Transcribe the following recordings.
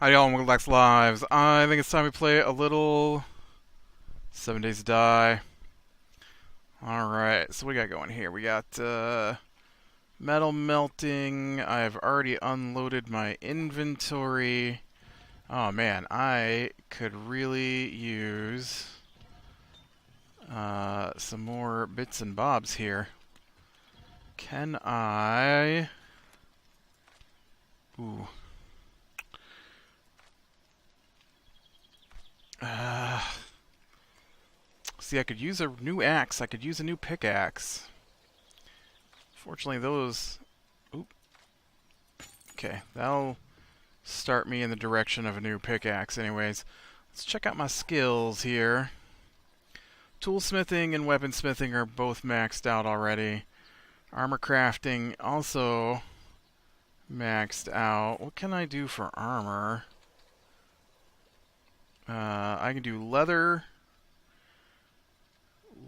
Hi y'all, welcome back to Lives. I think it's time we play a little 7 Days to Die. Alright, so what we got going here? We got metal melting. I've already unloaded my inventory. Oh man, I could really use some more bits and bobs here. Can I... Ooh. Uh, See, I could use a new axe. I could use a new pickaxe. Fortunately, those... Oop. Okay, that'll start me in the direction of a new pickaxe anyways. Let's check out my skills here. Toolsmithing and weaponsmithing are both maxed out already. Armor crafting also maxed out. What can I do for armor? I can do leather,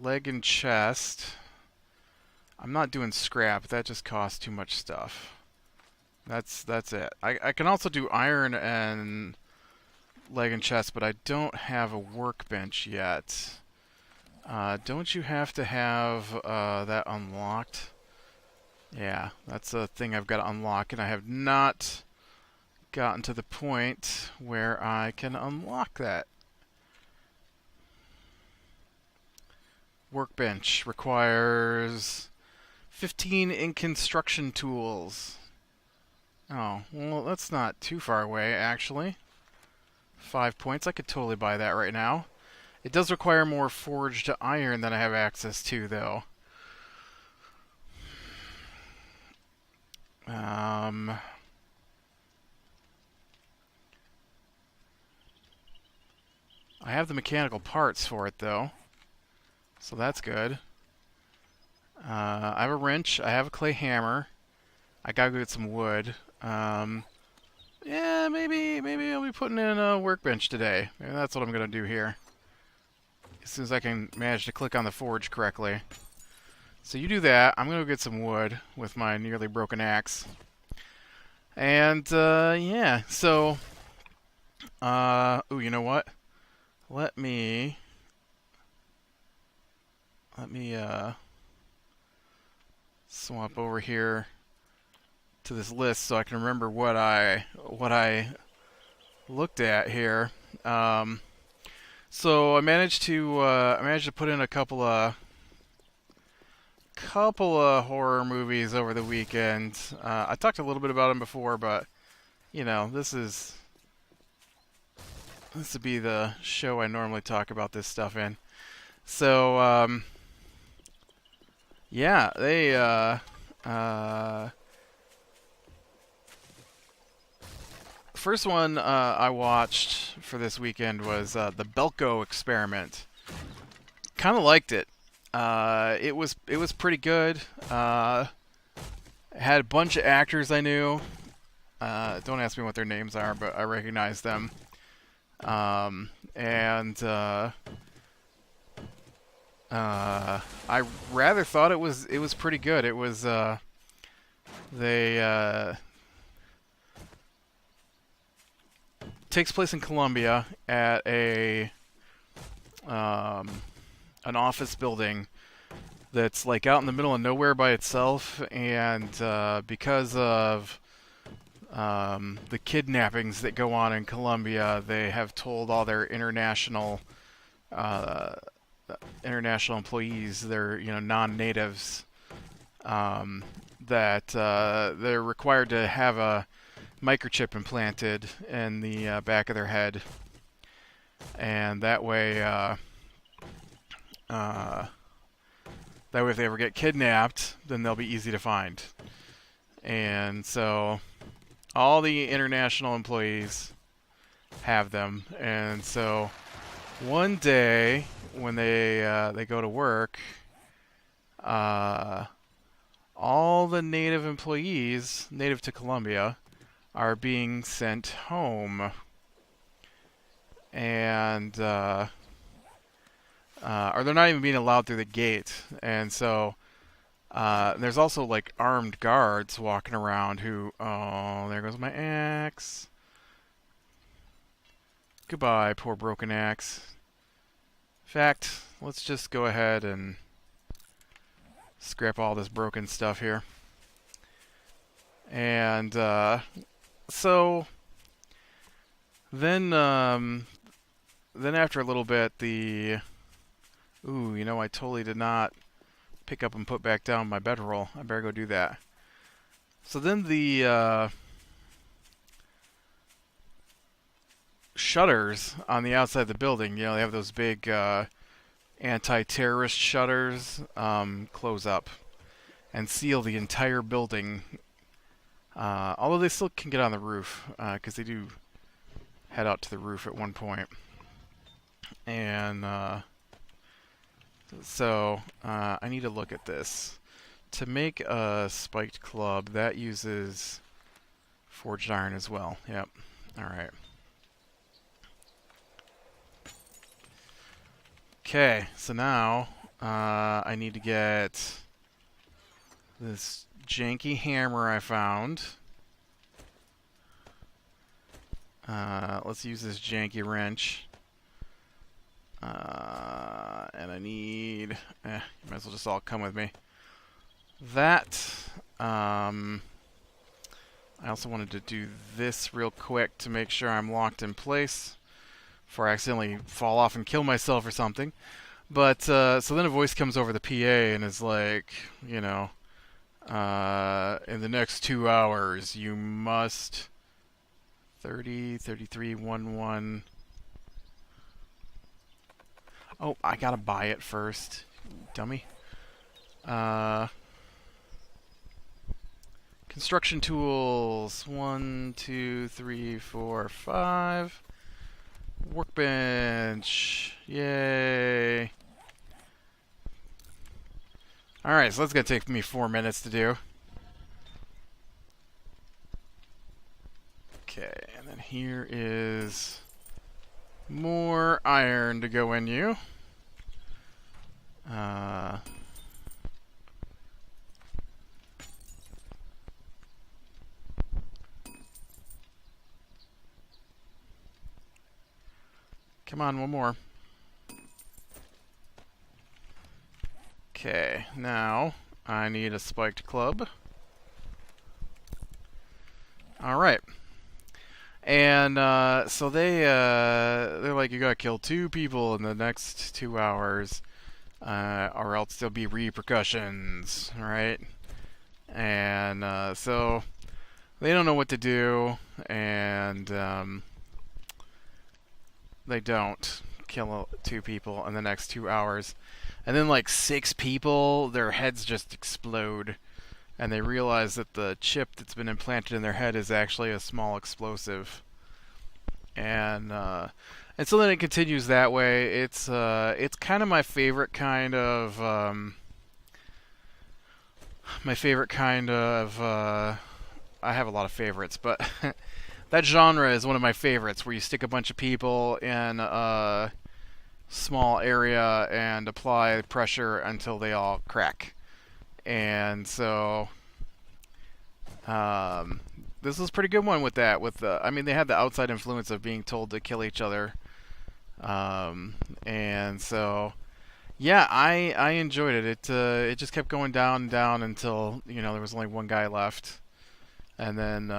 leg and chest. I'm not doing scrap. That just costs too much stuff. That's it. I can also do iron and leg and chest, but I don't have a workbench yet. Don't you have to have that unlocked? Yeah, that's a thing I've got to unlock, and I have not gotten to the point where I can unlock that. Workbench requires 15 in construction tools. Oh, well, that's not too far away, actually. 5 points. I could totally buy that right now. It does require more forged iron than I have access to, though. I have the mechanical parts for it, though. So that's good. I have a wrench. I have a clay hammer. I gotta go get some wood. Yeah, maybe I'll be putting in a workbench today. Maybe that's what I'm gonna do here. As soon as I can manage to click on the forge correctly. So you do that. I'm gonna go get some wood with my nearly broken axe. And yeah, so ooh, you know what? Let me swap over here to this list so I can remember what I looked at here. So I managed to put in a couple of horror movies over the weekend. I talked a little bit about them before, but you know, this would be the show I normally talk about this stuff in. So yeah, they first one I watched for this weekend was the Belko Experiment. Kind of liked it. It was pretty good. Had a bunch of actors I knew. Don't ask me what their names are, but I recognize them. And I rather thought it was pretty good. It was they takes place in Colombia at a an office building that's like out in the middle of nowhere by itself, and because of the kidnappings that go on in Colombia, they have told all their uh, international employees, they're non-natives, that they're required to have a microchip implanted in the back of their head, and that way if they ever get kidnapped, then they'll be easy to find. And so all the international employees have them, and so one day when they go to work, all the native employees native to Colombia are being sent home, and or they're not even being allowed through the gate. And so there's also like armed guards walking around who, oh, there goes my axe. Goodbye, poor broken axe. In fact, let's just go ahead and scrap all this broken stuff here. And so then after a little bit, ooh, you know, I totally did not pick up and put back down my bedroll. I better go do that. So then the shutters on the outside of the building, you know, they have those big anti-terrorist shutters, close up and seal the entire building. Although they still can get on the roof, because they do head out to the roof at one point. And so I need to look at this. To make a spiked club, that uses forged iron as well. Yep. Alright. Okay, so now I need to get this janky hammer I found. Let's use this janky wrench. And I need... you might as well just all come with me. That... I also wanted to do this real quick to make sure I'm locked in place before I accidentally fall off and kill myself or something. But, so then a voice comes over the PA and is like, you know, in the next 2 hours, you must 30, 33, 11. Oh, I gotta buy it first, dummy. Construction tools, 1, 2, 3, 4, 5. Workbench, yay. Alright, so that's gonna take me 4 minutes to do. Okay, and then here is more iron to go in you. Come on, one more. Okay, now I need a spiked club. Alright. And so they're like, you gotta kill 2 people in the next 2 hours, or else there'll be repercussions, right? And so they don't know what to do, and they don't kill 2 people in the next 2 hours. And then like 6 people, their heads just explode. And they realize that the chip that's been implanted in their head is actually a small explosive. And so then it continues that way. It's kind of my favorite kind of I have a lot of favorites, but that genre is one of my favorites, where you stick a bunch of people in a small area and apply pressure until they all crack. And so this was a pretty good one with that. I mean, they had the outside influence of being told to kill each other. And so, yeah, I enjoyed it. It just kept going down and down until, you know, there was only one guy left. And then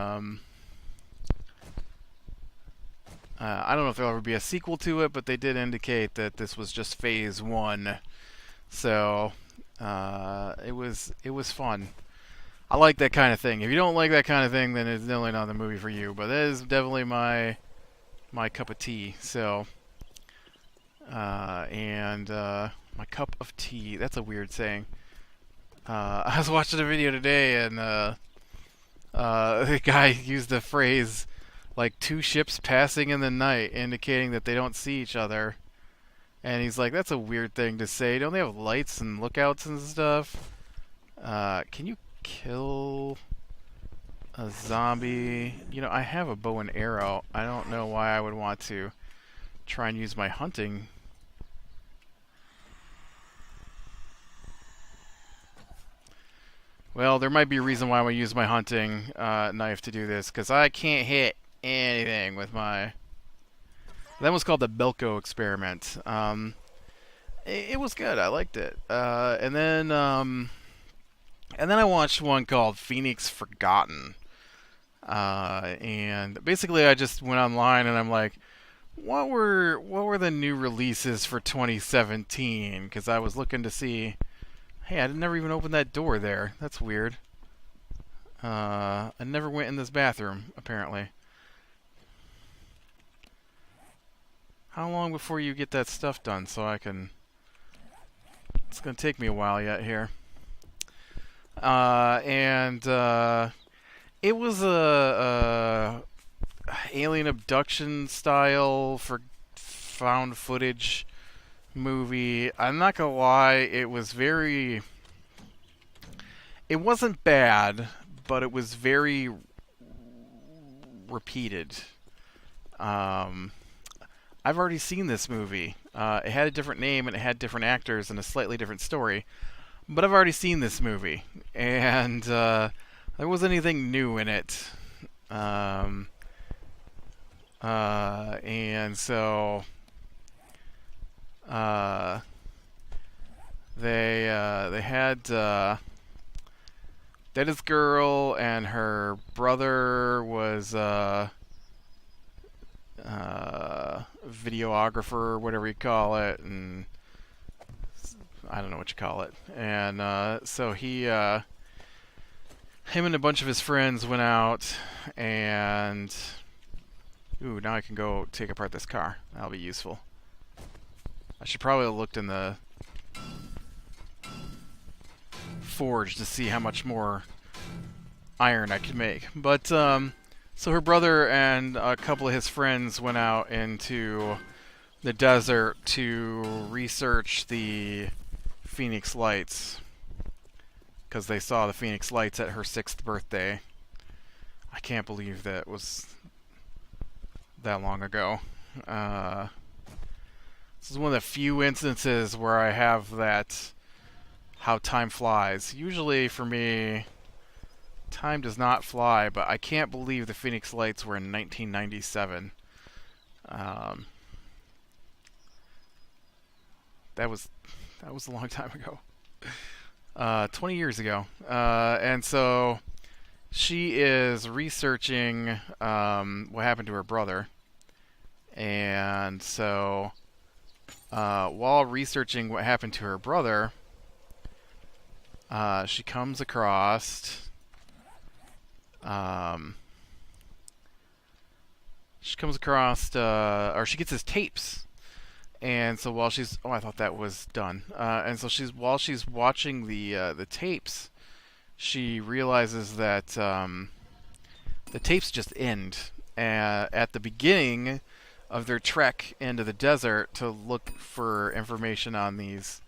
I don't know if there'll ever be a sequel to it, but they did indicate that this was just phase 1. So it was fun. I like that kind of thing. If you don't like that kind of thing, then it's definitely not the movie for you. But that is definitely my cup of tea. So my cup of tea. That's a weird saying. I was watching a video today, and the guy used the phrase like 2 ships passing in the night, indicating that they don't see each other. And he's like, that's a weird thing to say. Don't they have lights and lookouts and stuff? Can you kill a zombie? You know, I have a bow and arrow. I don't know why I would want to try and use my hunting. Well, there might be a reason why I would use my hunting knife to do this, because I can't hit anything with my That was called the Belko Experiment. It was good. I liked it. And then I watched one called Phoenix Forgotten. And basically, I just went online and I'm like, what were the new releases for 2017? Because I was looking to see. Hey, I never even opened that door there. That's weird. I never went in this bathroom, apparently. How long before you get that stuff done so I can... It's going to take me a while yet here. It was a alien abduction style for found footage movie. I'm not going to lie, it wasn't bad, but it was very repeated. I've already seen this movie. It had a different name and it had different actors and a slightly different story. But I've already seen this movie. And there wasn't anything new in it. And so they had this girl and her brother was videographer, whatever you call it, and I don't know what you call it. And so him and a bunch of his friends went out, and now I can go take apart this car. That'll be useful. I should probably have looked in the forge to see how much more iron I could make. But so her brother and a couple of his friends went out into the desert to research the Phoenix Lights because they saw the Phoenix Lights at her 6th birthday. I can't believe that was that long ago. This is one of the few instances where I have that how time flies. Usually for me, time does not fly, but I can't believe the Phoenix Lights were in 1997. That was a long time ago. 20 years ago. And so she is researching what happened to her brother. And so while researching what happened to her brother, she comes across or she gets his tapes. And so while she's I thought that was done. And so while she's watching the tapes, she realizes that the tapes just end at the beginning of their trek into the desert to look for information on these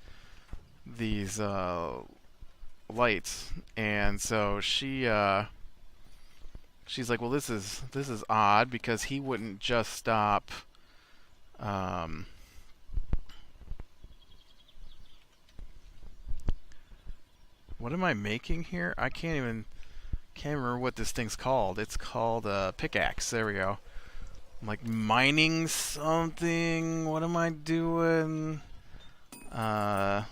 lights. And so she's like, well, this is odd because he wouldn't just stop. What am I making here? I can't remember what this thing's called. It's called a pickaxe. There we go. I'm like mining something. What am I doing? Man,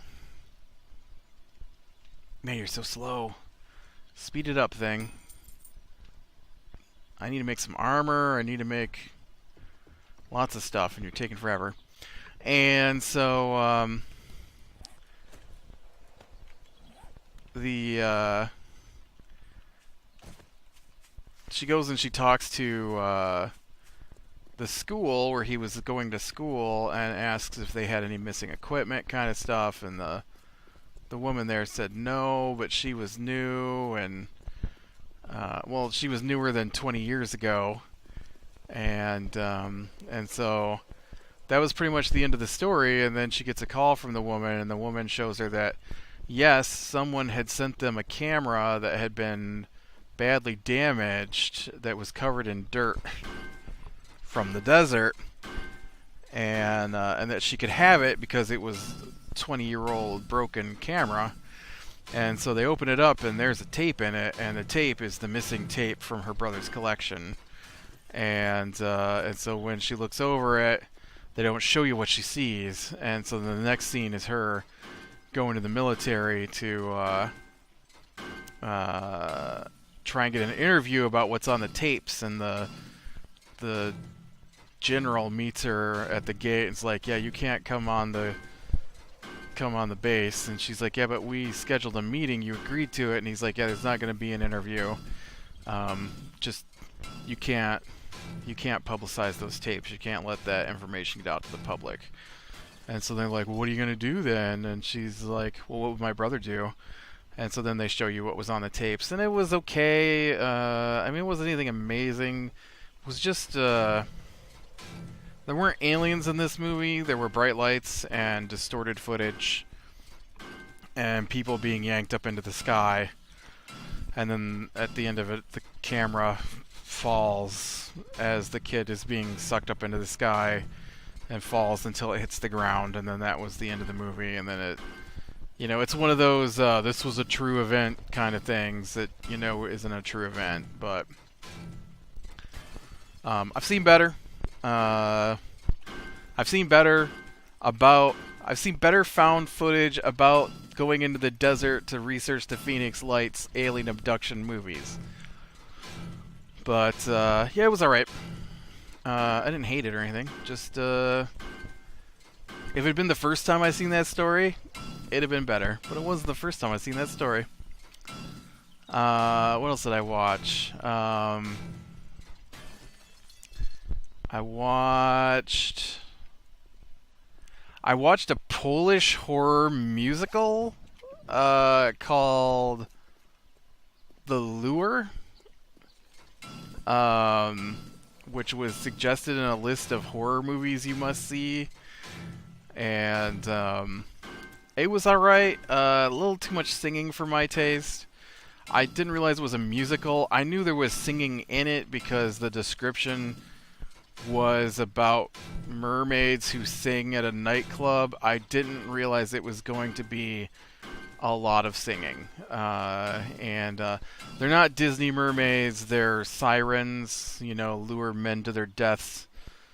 you're so slow. Speed it up, thing. I need to make some armor. I need to make lots of stuff, and you're taking forever. And so, she goes and she talks to the school where he was going to school and asks if they had any missing equipment kind of stuff, and the woman there said no, but she was new, and well, she was newer than 20 years ago, and so that was pretty much the end of the story. And then she gets a call from the woman, and the woman shows her that yes, someone had sent them a camera that had been badly damaged, that was covered in dirt from the desert, and that she could have it because it was a 20-year-old broken camera. And so they open it up, and there's a tape in it, and the tape is the missing tape from her brother's collection. And so when she looks over it, they don't show you what she sees, and so the next scene is her going to the military to try and get an interview about what's on the tapes, and the general meets her at the gate and's like, yeah, you can't come on the base. And she's like, yeah, but we scheduled a meeting, you agreed to it. And he's like, yeah, there's not going to be an interview. Just you can't publicize those tapes, you can't let that information get out to the public. And so they're like, well, what are you going to do then? And she's like, well, what would my brother do? And so then they show you what was on the tapes, and it was okay. I mean, it wasn't anything amazing. It was just there weren't aliens in this movie. There were bright lights and distorted footage and people being yanked up into the sky. And then at the end of it, the camera falls as the kid is being sucked up into the sky and falls until it hits the ground. And then that was the end of the movie. And then it, it's one of those this was a true event kind of things that, isn't a true event. But I've seen better. I've seen better found footage about going into the desert to research the Phoenix Lights alien abduction movies. But yeah, it was alright. I didn't hate it or anything. Just if it had been the first time I seen that story, it'd have been better. But it wasn't the first time I seen that story. What else did I watch? I watched a Polish horror musical called The Lure, which was suggested in a list of horror movies you must see, and it was alright. A little too much singing for my taste. I didn't realize it was a musical. I knew there was singing in it because the description was about mermaids who sing at a nightclub. I didn't realize it was going to be a lot of singing. And they're not Disney mermaids, they're sirens, lure men to their deaths.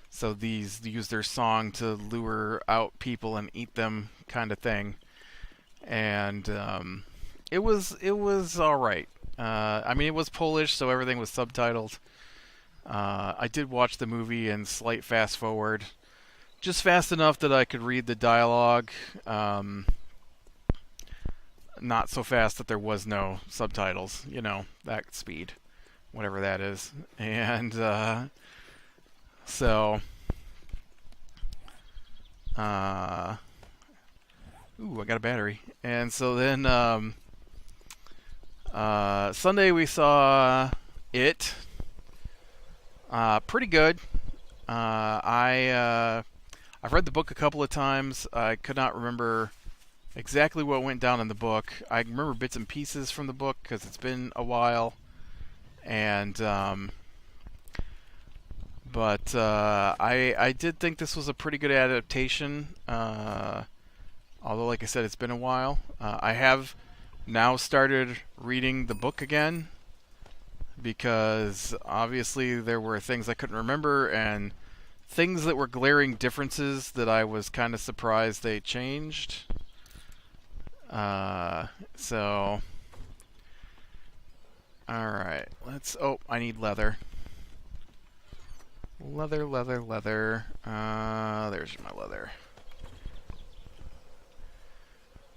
So these use their song to lure out people and eat them, kind of thing. And it was alright. I mean, it was Polish, so everything was subtitled. I did watch the movie in slight fast forward, just fast enough that I could read the dialogue, not so fast that there was no subtitles, that speed, whatever that is. And so, ooh, I got a battery. And so then Sunday we saw It. Pretty good. I've read the book a couple of times. I could not remember exactly what went down in the book. I remember bits and pieces from the book because it's been a while. And but I did think this was a pretty good adaptation. Although, like I said, it's been a while. I have now started reading the book again, because obviously there were things I couldn't remember and things that were glaring differences that I was kind of surprised they changed. So, alright, I need leather. Leather. There's my leather.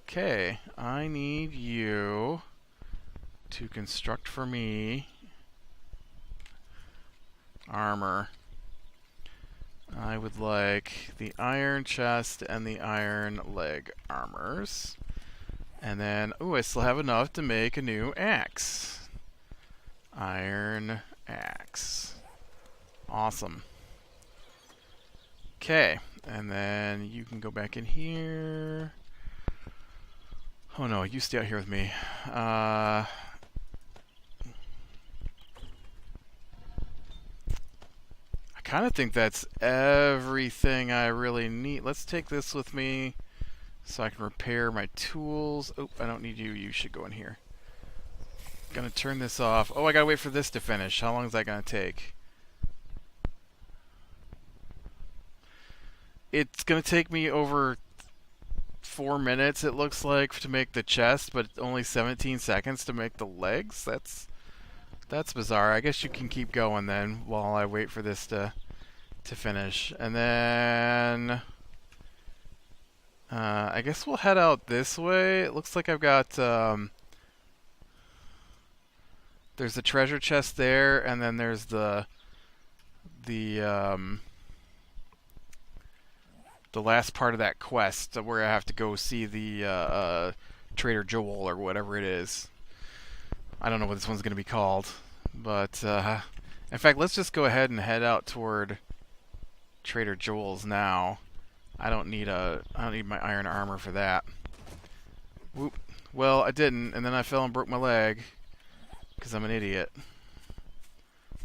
Okay, I need you to construct for me armor. I would like the iron chest and the iron leg armors. And then, I still have enough to make a new axe. Iron axe. Awesome. Okay, and then you can go back in here. Oh no, you stay out here with me. I kind of think that's everything I really need. Let's take this with me so I can repair my tools. Oh, I don't need you. You should go in here. Gonna turn this off. Oh, I gotta wait for this to finish. How long is that gonna take? it's gonna take me over 4 minutes, it looks like, to make the chest, but only 17 seconds to make the legs. That's bizarre. I guess you can keep going then while I wait for this to finish. And then I guess we'll head out this way. It looks like I've got there's the treasure chest there, and then there's the the last part of that quest where I have to go see the Trader Joel or whatever it is. I don't know what this one's going to be called, but in fact, let's just go ahead and head out toward Trader Joel's now. I don't need my iron armor for that. Whoop. Well, I didn't, and then I fell and broke my leg because I'm an idiot.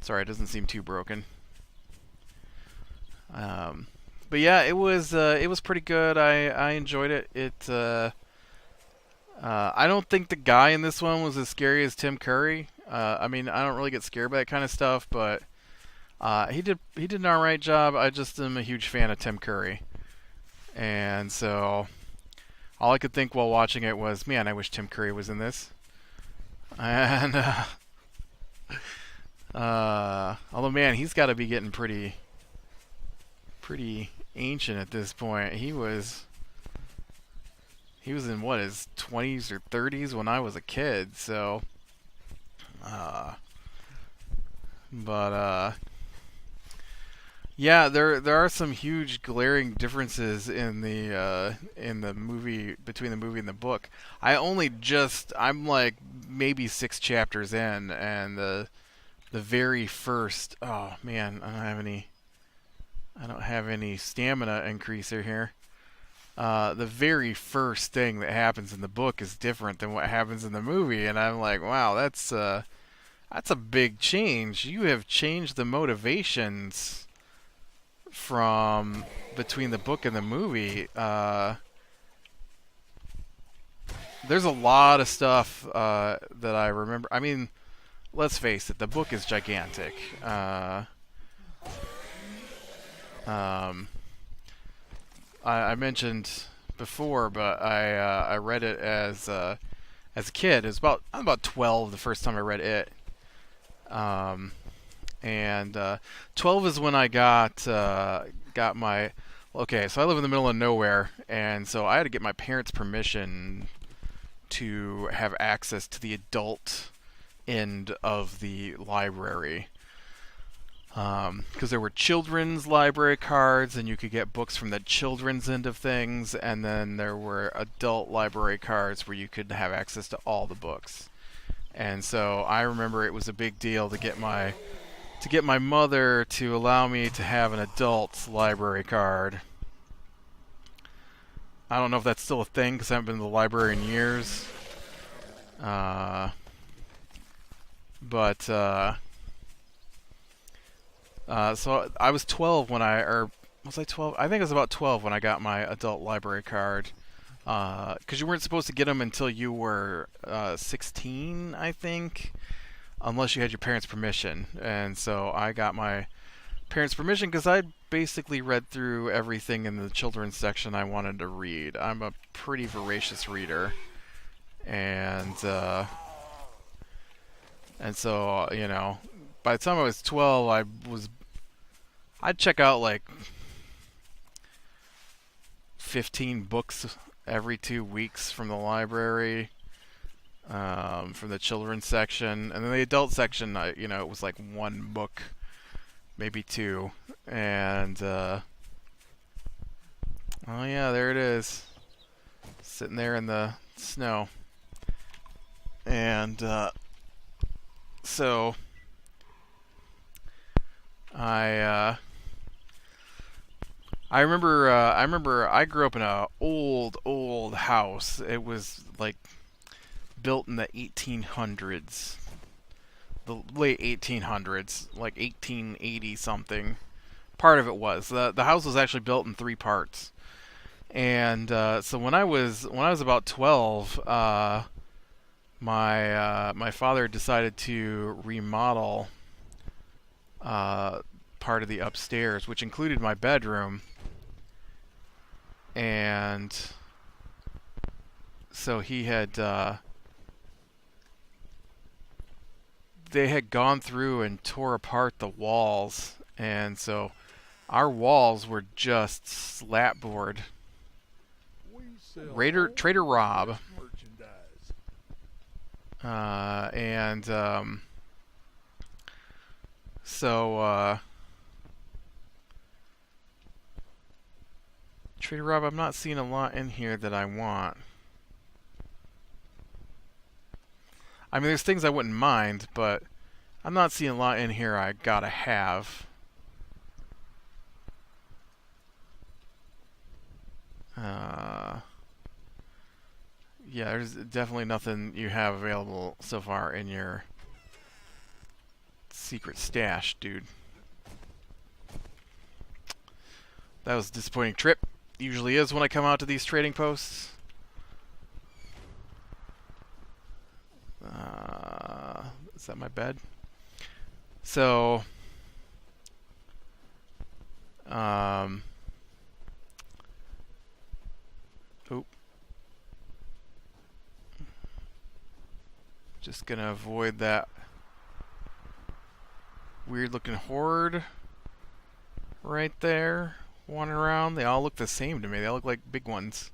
Sorry, it doesn't seem too broken. But yeah, it was pretty good. I enjoyed it. I don't think the guy in this one was as scary as Tim Curry. I mean, I don't really get scared by that kind of stuff, but he did an alright job. I just am a huge fan of Tim Curry, and so all I could think while watching it was, man, I wish Tim Curry was in this. And although, man, he's got to be getting pretty ancient at this point. He was in what, his 20s or 30s when I was a kid. So, yeah, there are some huge glaring differences in the movie, between the movie and the book. I'm like maybe 6 chapters in, and the very first, oh man, I don't have any stamina increaser here. The very first thing that happens in the book is different than what happens in the movie, and I'm like, wow, that's a big change. You have changed the motivations from between the book and the movie. There's a lot of stuff that I remember. I mean, let's face it, the book is gigantic. I mentioned before, but I read it as a kid. I'm about 12 the first time I read it. And 12 is when I got my. Okay, so I live in the middle of nowhere, and so I had to get my parents' permission to have access to the adult end of the library. Because there were children's library cards, and you could get books from the children's end of things, and then there were adult library cards where you could have access to all the books. And so I remember it was a big deal to get my mother to allow me to have an adult library card. I don't know if that's still a thing because I haven't been to the library in years. So I was 12 when or was I 12? I think I was about 12 when I got my adult library card. Because you weren't supposed to get them until you were 16, I think, unless you had your parents' permission. And so I got my parents' permission because I basically read through everything in the children's section I wanted to read. I'm a pretty voracious reader, and so you know, by the time I was 12, I'd check out like 15 books every 2 weeks from the library, from the children's section, and then the adult section, it was like 1 book, maybe 2, and oh yeah, there it is, sitting there in the snow, and so I remember I grew up in a old house. It was like built in the 1800s, the late 1800s, like 1880 something. Part of it was the house was actually built in 3 parts, and so when I was about 12, my father decided to remodel part of the upstairs, which included my bedroom. and so he had they had gone through and tore apart the walls, and so our walls were just slapboard. Trader Rob, and so Trader Rob, I'm not seeing a lot in here that I want. I mean, there's things I wouldn't mind, but I'm not seeing a lot in here I gotta have. Yeah, there's definitely nothing you have available so far in your secret stash, dude. That was a disappointing trip. Usually is when I come out to these trading posts. Is that my bed? So, oop. Just gonna avoid that weird looking horde right there wandering around. They all look the same to me. They all look like big ones.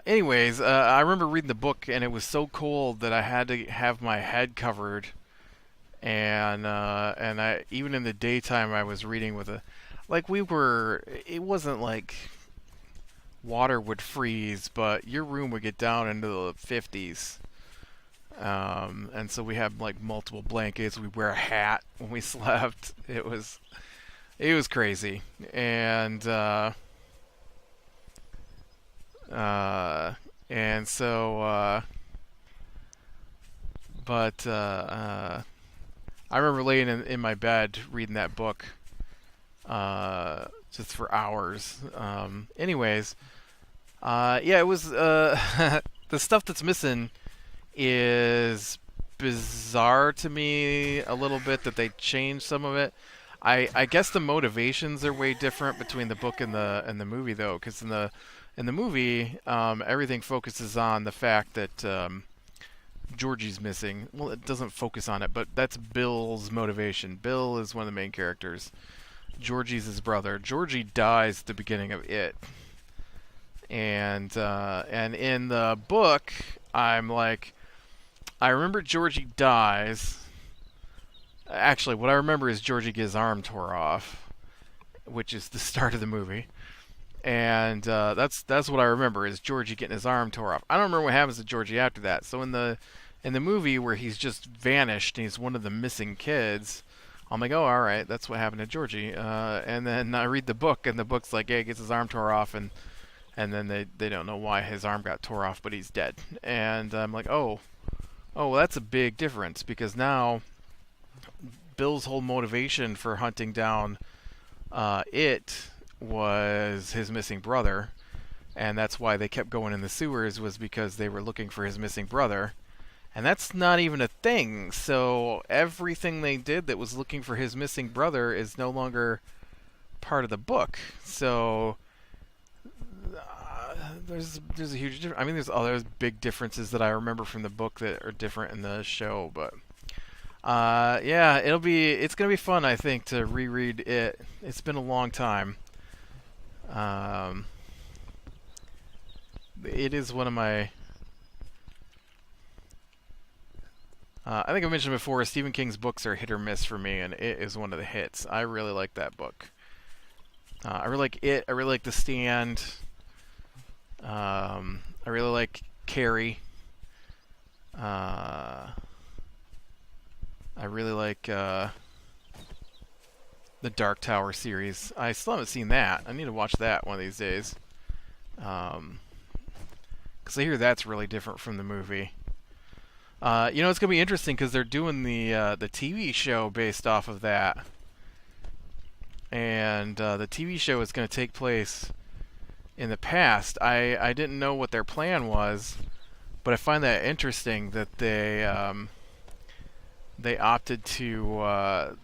Anyways, I remember reading the book, and it was so cold that I had to have my head covered, and I even in the daytime I was reading with a, like it wasn't like water would freeze, but your room would get down into the 50s, and so we had like multiple blankets. We'd wear a hat when we slept. It was crazy, and so, but I remember laying in my bed reading that book just for hours. Anyways, yeah, it was the stuff that's missing is bizarre to me a little bit, that they changed some of it. I guess the motivations are way different between the book and the movie, though, because in the movie, everything focuses on the fact that Georgie's missing. Well, it doesn't focus on it, but that's Bill's motivation. Bill is one of the main characters. Georgie's his brother. Georgie dies at the beginning of it, and in the book, I'm like, I remember Georgie dies. Actually, what I remember is Georgie gets his arm tore off, which is the start of the movie. And that's what I remember, is Georgie getting his arm tore off. I don't remember what happens to Georgie after that. So in the movie where he's just vanished and he's one of the missing kids, I'm like, oh, all right, that's what happened to Georgie. And then I read the book, and the book's like, hey, he gets his arm tore off, and then they don't know why his arm got tore off, but he's dead. And I'm like, oh, well, that's a big difference, because now Bill's whole motivation for hunting down it was his missing brother, and that's why they kept going in the sewers, was because they were looking for his missing brother, and that's not even a thing. So everything they did that was looking for his missing brother is no longer part of the book. So there's a huge difference. I mean, there's other big differences that I remember from the book that are different in the show, but yeah, it's gonna be fun, I think, to reread it. It's been a long time. It is one of my I think I mentioned before, Stephen King's books are hit or miss for me, and it is one of the hits. I really like that book. I really like it. I really like The Stand. I really like Carrie. I really like the Dark Tower series. I still haven't seen that. I need to watch that one of these days. Because I hear that's really different from the movie. You know, it's going to be interesting because they're doing the TV show based off of that. And the TV show is going to take place in the past. I didn't know what their plan was, but I find that interesting that they opted to...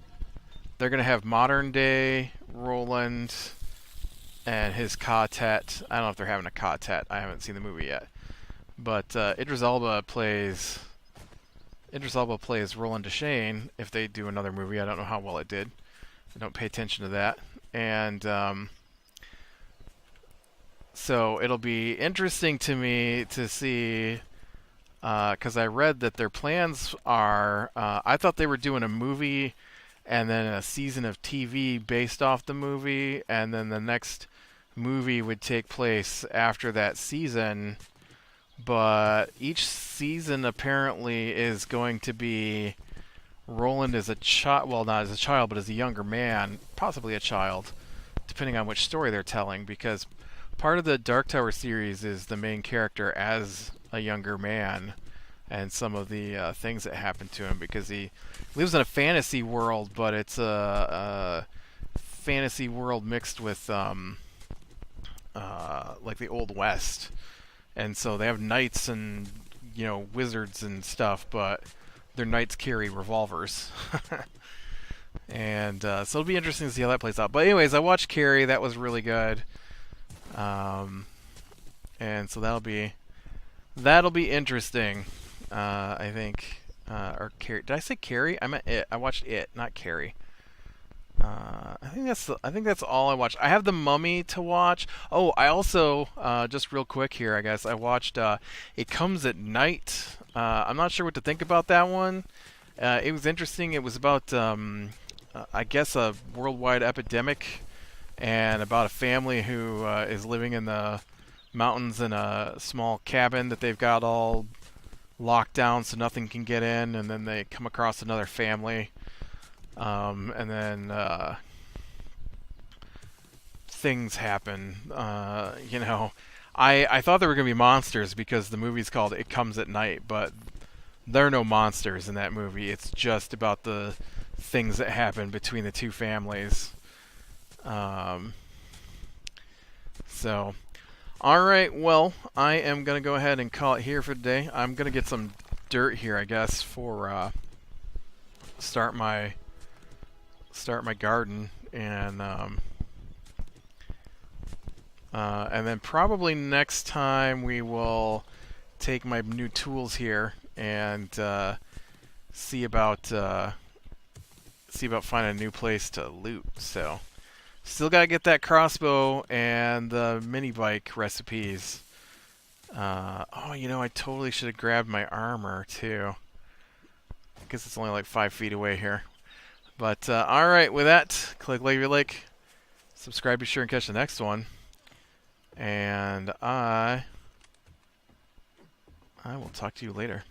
they're going to have modern day Roland and his quartet. I don't know if they're having a quartet. I haven't seen the movie yet. But Idris Elba plays Roland Deschain if they do another movie. I don't know how well it did. I don't pay attention to that. And so it'll be interesting to me to see, because I read that their plans are, I thought they were doing a movie and then a season of TV based off the movie, and then the next movie would take place after that season. But each season apparently is going to be Roland as a child, well, not as a child, but as a younger man, possibly a child, depending on which story they're telling, because part of the Dark Tower series is the main character as a younger man and some of the things that happen to him, because he lives in a fantasy world, but it's a fantasy world mixed with like the Old West. And so they have knights and, wizards and stuff, but their knights carry revolvers. And so it'll be interesting to see how that plays out. But anyways, I watched Carrie. That was really good. And so that'll be interesting. I think. Or Carrie. Did I say Carrie? I meant It. I watched It, not Carrie. I think that's all I watched. I have The Mummy to watch. Oh, I also just real quick here, I guess I watched It Comes at Night. I'm not sure what to think about that one. It was interesting. It was about I guess a worldwide epidemic, and about a family who is living in the mountains in a small cabin that they've got all locked down so nothing can get in, and then they come across another family. And then things happen. I thought there were going to be monsters because the movie's called It Comes at Night, but there are no monsters in that movie. It's just about the things that happen between the two families. So, alright, well, I am going to go ahead and call it here for today. I'm going to get some dirt here, I guess, for start my garden, and then probably next time we will take my new tools here and see about finding a new place to loot. So still gotta get that crossbow and the mini bike recipes. I totally should have grabbed my armor too. I guess it's only like 5 feet away here. But, alright, with that, click like you like, subscribe, be sure and catch the next one. And I will talk to you later.